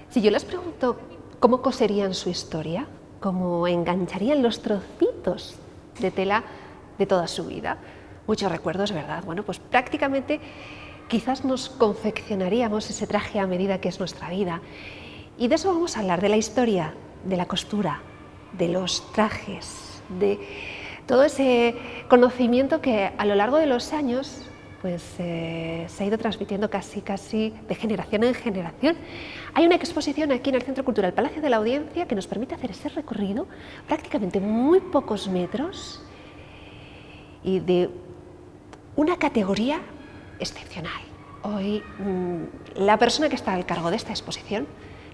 Si yo les pregunto cómo coserían su historia, cómo engancharían los trocitos de tela de toda su vida, muchos recuerdos, ¿verdad? Bueno, pues prácticamente quizás nos confeccionaríamos ese traje a medida que es nuestra vida. Y de eso vamos a hablar, de la historia, de la costura, de los trajes, de todo ese conocimiento que a lo largo de los años pues, se ha ido transmitiendo casi de generación en generación. Hay una exposición aquí en el Centro Cultural Palacio de la Audiencia que nos permite hacer ese recorrido prácticamente muy pocos metros y de una categoría excepcional. Hoy la persona que está al cargo de esta exposición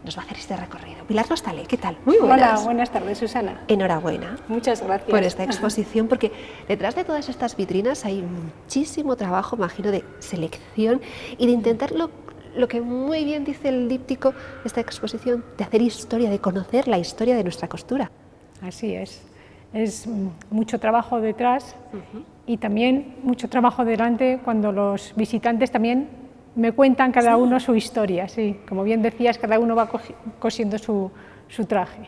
nos va a hacer este recorrido. Pilar Nostale, ¿qué tal? Muy buenas. Hola, buenas tardes, Susana. Enhorabuena. Muchas gracias. Por esta exposición, porque detrás de todas estas vitrinas hay muchísimo trabajo, imagino, de selección y de intentar lo que muy bien dice el díptico de esta exposición, de hacer historia, de conocer la historia de nuestra costura. Así es mucho trabajo detrás y también mucho trabajo delante cuando los visitantes también me cuentan cada uno su historia, sí. Como bien decías, cada uno va cosiendo su traje.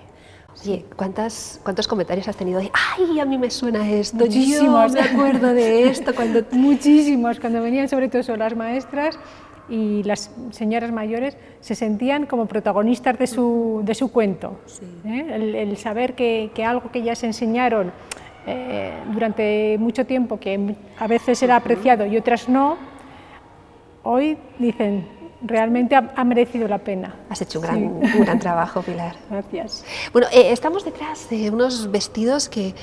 Oye, ¿cuántos comentarios has tenido de ¡ay, a mí me suena esto! Muchísimos. Yo me acuerdo de esto cuando... Muchísimos, cuando venían sobre todo las maestras y las señoras mayores se sentían como protagonistas de su cuento. Sí. El saber que algo que ellas enseñaron durante mucho tiempo, que a veces era apreciado y otras no, hoy dicen, realmente ha merecido la pena. Has hecho un gran trabajo, Pilar. Gracias. Bueno, estamos detrás de unos vestidos que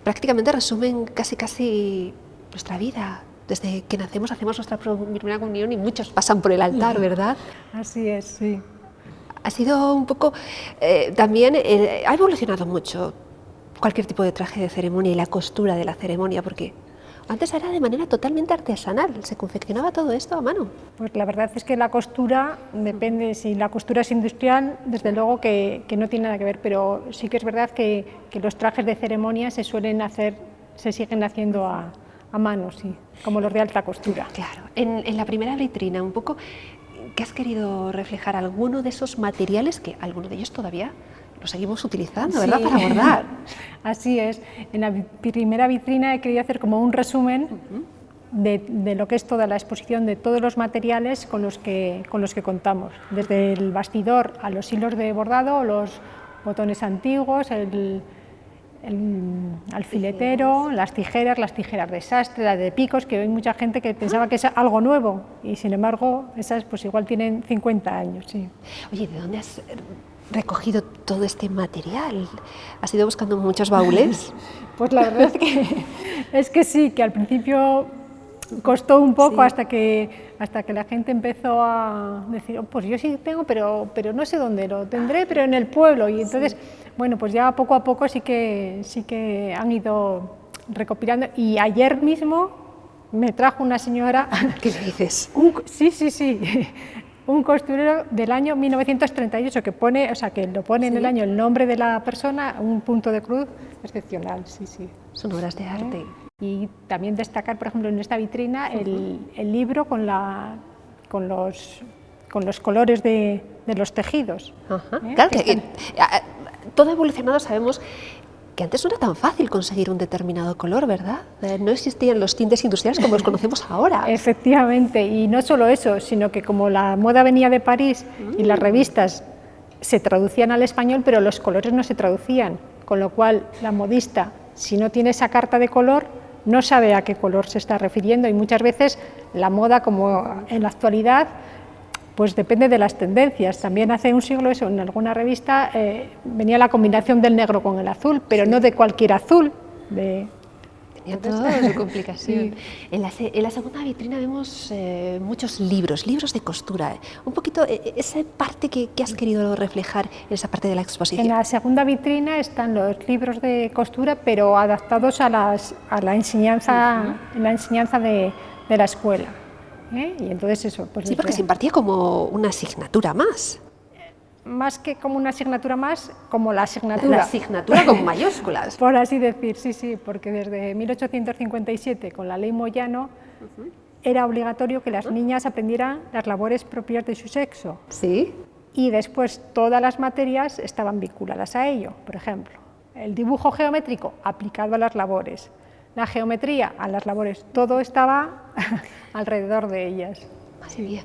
prácticamente resumen casi nuestra vida. Desde que nacemos hacemos nuestra primera comunión y muchos pasan por el altar, ¿verdad? Así es, sí. Ha sido un poco, también ha evolucionado mucho cualquier tipo de traje de ceremonia y la costura de la ceremonia, porque antes era de manera totalmente artesanal, se confeccionaba todo esto a mano. Pues la verdad es que la costura, depende, si la costura es industrial, desde luego que no tiene nada que ver, pero sí que es verdad que los trajes de ceremonia se siguen haciendo a mano, sí, como los de alta costura. Claro, en la primera vitrina, un poco, ¿qué has querido reflejar? ¿Alguno de esos materiales que alguno de ellos todavía lo seguimos utilizando, ¿verdad? Sí. Para bordar. Así es. En la primera vitrina he querido hacer como un resumen de lo que es toda la exposición, de todos los materiales con los que contamos, desde el bastidor a los hilos de bordado, los botones antiguos, el alfiletero, las tijeras de sastre, las de picos, que hay mucha gente que pensaba que es algo nuevo y sin embargo esas pues igual tienen 50 años. Sí. Oye, ¿de dónde has recogido todo este material? ¿Has ido buscando muchos baúles? Pues la verdad es que sí, que al principio costó un poco, sí, hasta que la gente empezó a decir, oh, pues yo sí tengo, pero no sé dónde lo tendré, pero en el pueblo. Y entonces, sí, bueno, pues ya poco a poco sí que han ido recopilando. Y ayer mismo me trajo una señora... ¿Qué le dices? Sí. Un costurero del año 1938 que pone, o sea, que lo pone en el año el nombre de la persona, un punto de cruz excepcional, sí. Son obras de arte. Y también destacar, por ejemplo, en esta vitrina el libro con los colores de los tejidos. Claro que todo evolucionado, sabemos que antes no era tan fácil conseguir un determinado color, ¿verdad? No existían los tintes industriales como los conocemos ahora. Efectivamente, y no solo eso, sino que como la moda venía de París y las revistas se traducían al español, pero los colores no se traducían, con lo cual la modista, si no tiene esa carta de color, no sabe a qué color se está refiriendo, y muchas veces la moda, como en la actualidad, pues depende de las tendencias. También hace un siglo eso, en alguna revista venía la combinación del negro con el azul, pero no de cualquier azul. Tenía toda su complicación. Sí. En la segunda vitrina vemos muchos libros de costura. Un poquito esa parte que has querido reflejar en esa parte de la exposición. En la segunda vitrina están los libros de costura, pero adaptados a la enseñanza, la enseñanza de la escuela. Y entonces eso, pues sí, porque se impartía como una asignatura más. Más que como una asignatura más, como la asignatura. La asignatura con mayúsculas. Por así decir, sí, porque desde 1857, con la ley Moyano, era obligatorio que las niñas aprendieran las labores propias de su sexo. Sí. y después todas las materias estaban vinculadas a ello. Por ejemplo, el dibujo geométrico aplicado a las labores, la geometría a las labores, todo estaba alrededor de ellas. Madre mía.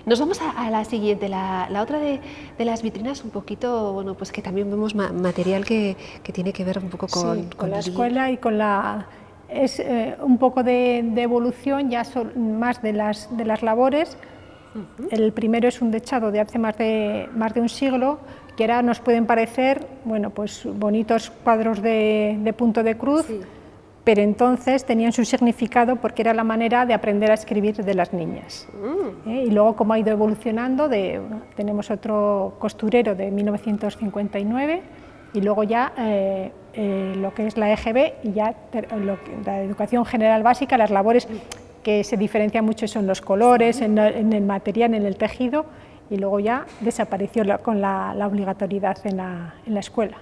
Nos vamos a la siguiente, la otra de las vitrinas, un poquito, bueno, pues que también vemos material que tiene que ver un poco con la escuela y con la... Es un poco de evolución, ya son más de las labores. El primero es un dechado de hace más de un siglo, que ahora nos pueden parecer, bueno, pues bonitos cuadros de punto de cruz, sí, pero entonces tenían su significado porque era la manera de aprender a escribir de las niñas. Y luego, como ha ido evolucionando, tenemos otro costurero de 1959 y luego ya lo que es la EGB y ya la educación general básica, las labores que se diferencian mucho son los colores, en el material, en el tejido, y luego ya desapareció con la obligatoriedad en la escuela.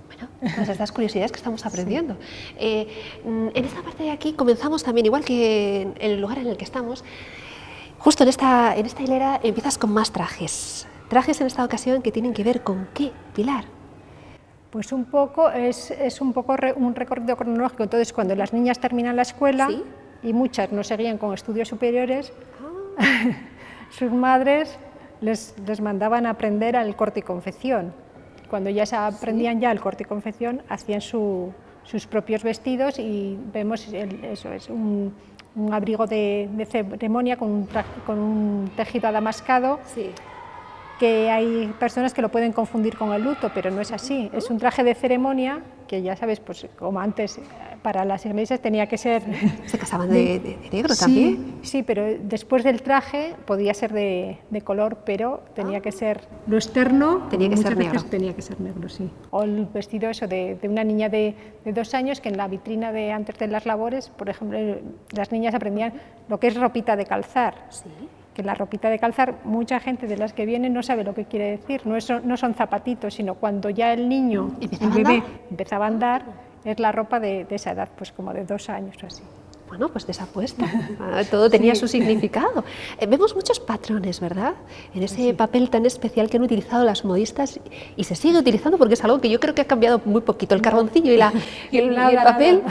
Bueno, pues estas curiosidades que estamos aprendiendo. Sí. En esta parte de aquí comenzamos también, igual que en el lugar en el que estamos, justo en esta hilera empiezas con más trajes. Trajes en esta ocasión que tienen que ver con ¿qué, Pilar? Pues un poco, es un poco un recorrido cronológico. Entonces, cuando las niñas terminan la escuela, ¿sí?, y muchas no seguían con estudios superiores, sus madres les mandaban a aprender al corte y confección. Cuando ya se aprendían, ¿sí?, ya el corte y confección, hacían sus propios vestidos y vemos eso, es un abrigo de ceremonia con un tejido adamascado. Sí. Que hay personas que lo pueden confundir con el luto, pero no es así. Es un traje de ceremonia que, ya sabes, pues como antes para las iglesias tenía que ser... ¿Se casaban de negro también? Sí, pero después del traje podía ser de color, pero tenía que ser... Lo externo tenía que ser negro. Tenía que ser negro, sí. O el vestido eso de una niña de 2 años que en la vitrina de antes de las labores, por ejemplo, las niñas aprendían lo que es ropita de calzar. Sí. Que la ropita de calzar, mucha gente de las que viene no sabe lo que quiere decir, no son zapatitos, sino cuando ya el niño, el bebé, empezaba a andar, es la ropa de esa edad, pues como de 2 años o así. Bueno, pues de esa apuesta, todo tenía su significado. Vemos muchos patrones, ¿verdad? En ese papel tan especial que han utilizado las modistas y se sigue utilizando porque es algo que yo creo que ha cambiado muy poquito, el carboncillo y el papel.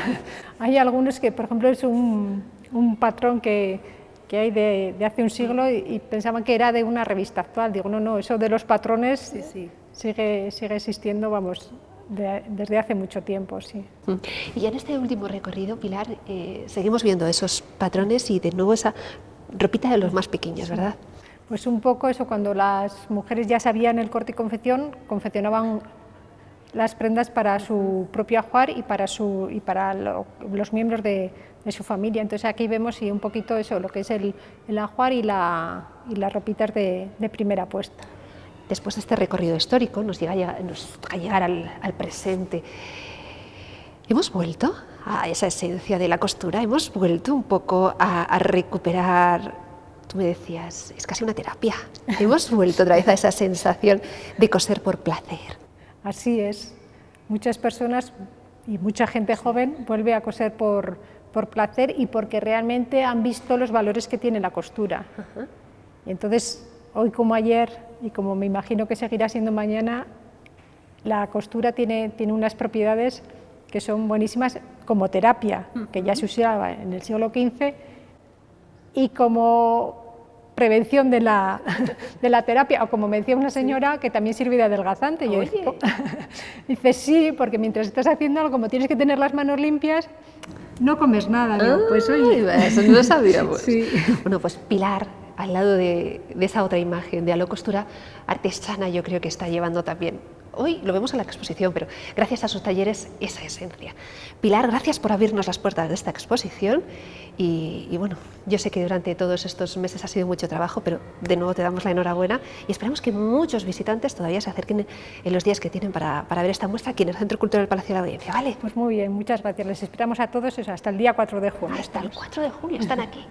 Hay algunos que, por ejemplo, es un patrón que hay de hace un siglo y pensaban que era de una revista actual. Digo, no, eso de los patrones sigue existiendo, vamos, desde hace mucho tiempo, sí. Y en este último recorrido, Pilar, seguimos viendo esos patrones y de nuevo esa ropita de los más pequeños, ¿verdad? Pues un poco eso, cuando las mujeres ya sabían el corte y confección, confeccionaban las prendas para su propio ajuar y para los miembros de su familia. Entonces aquí vemos un poquito eso, lo que es el ajuar y las ropitas de primera puesta. Después de este recorrido histórico nos toca llegar al presente. ¿Hemos vuelto a esa esencia de la costura? ¿Hemos vuelto un poco a recuperar? Tú me decías, es casi una terapia. ¿Hemos vuelto otra vez a esa sensación de coser por placer? Así es. Muchas personas y mucha gente joven vuelve a coser por placer y porque realmente han visto los valores que tiene la costura. Y entonces, hoy como ayer, y como me imagino que seguirá siendo mañana, la costura tiene unas propiedades que son buenísimas como terapia, que ya se usaba en el siglo XV, y como prevención de la terapia, o como me decía una señora, que también sirve de adelgazante. Yo dice, sí, porque mientras estás haciendo algo, como tienes que tener las manos limpias, no comes nada. Digo, pues oye, eso no lo sabíamos. Sí. Bueno, pues Pilar, al lado de esa otra imagen de Aló Costura artesana, yo creo que está llevando también, hoy lo vemos en la exposición, pero gracias a sus talleres, esa esencia. Pilar, gracias por abrirnos las puertas de esta exposición y bueno, yo sé que durante todos estos meses ha sido mucho trabajo, pero de nuevo te damos la enhorabuena y esperamos que muchos visitantes todavía se acerquen en los días que tienen para ver esta muestra aquí en el Centro Cultural Palacio de la Audiencia, ¿vale? Pues muy bien, muchas gracias. Les esperamos a todos hasta el día 4 de junio. Hasta el 4 de junio están aquí.